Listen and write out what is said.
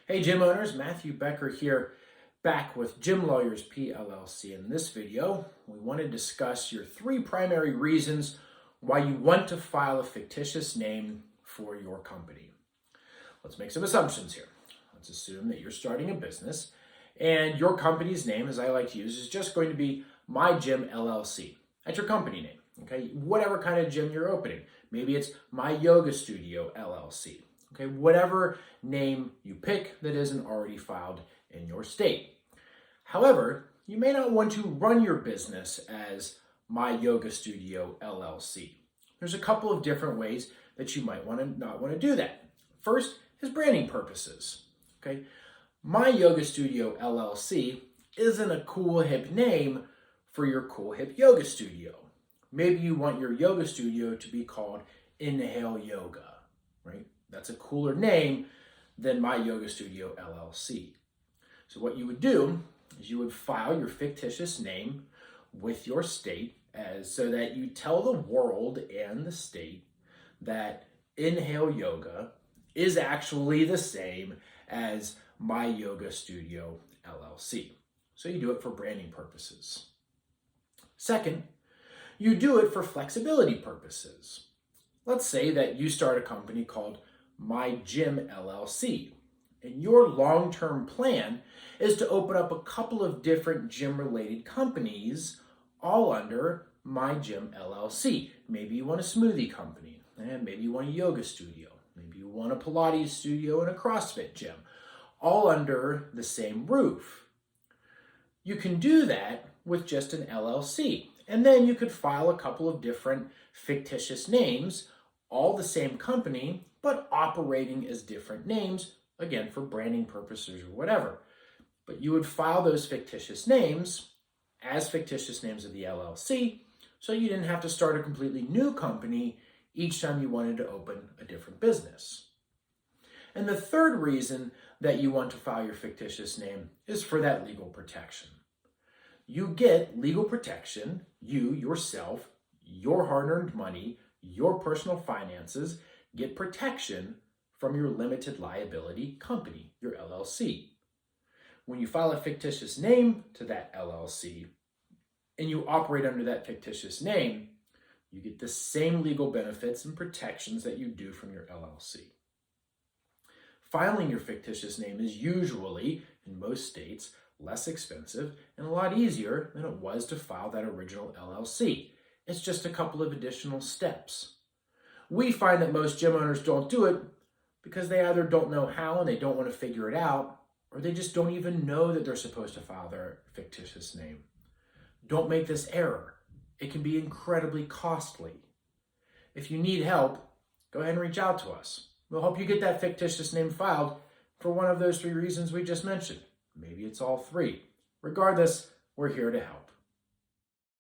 Hey gym owners, Matthew Becker here, back with Gym Lawyers PLLC. In this video, we want to discuss your three primary reasons why you want to file a fictitious name for your company. Let's make some assumptions here. Let's assume that you're starting a business and your company's name, as I like to use, is just going to be My Gym LLC. That's your company name, okay? Whatever kind of gym you're opening. Maybe it's My Yoga Studio LLC. Okay, whatever name you pick that isn't already filed in your state. However, you may not want to run your business as My Yoga Studio LLC. There's a couple of different ways that you might not want to do that. First is branding purposes. Okay, My Yoga Studio LLC isn't a cool hip name for your cool hip yoga studio. Maybe you want your yoga studio to be called Inhale Yoga, right? That's a cooler name than My Yoga Studio LLC. So what you would do is you would file your fictitious name with your state so that you tell the world and the state that Inhale Yoga is actually the same as My Yoga Studio LLC. So you do it for branding purposes. Second, you do it for flexibility purposes. Let's say that you start a company called My Gym LLC, and your long-term plan is to open up a couple of different gym-related companies all under My Gym LLC. Maybe you want a smoothie company, and maybe you want a yoga studio, maybe you want a Pilates studio and a CrossFit gym, all under the same roof. You can do that with just an LLC, and then you could file a couple of different fictitious names, all the same company, but operating as different names, again, for branding purposes or whatever. But you would file those fictitious names as fictitious names of the LLC, so you didn't have to start a completely new company each time you wanted to open a different business. And the third reason that you want to file your fictitious name is for that legal protection. You get legal protection, you, yourself, your hard-earned money, your personal finances get protection from your limited liability company, your LLC. When you file a fictitious name to that LLC and you operate under that fictitious name, you get the same legal benefits and protections that you do from your LLC. Filing your fictitious name is usually, in most states, less expensive and a lot easier than it was to file that original LLC. It's just a couple of additional steps. We find that most gym owners don't do it because they either don't know how and they don't want to figure it out, or they just don't even know that they're supposed to file their fictitious name. Don't make this error. It can be incredibly costly. If you need help, go ahead and reach out to us. We'll help you get that fictitious name filed for one of those three reasons we just mentioned. Maybe it's all three. Regardless, we're here to help.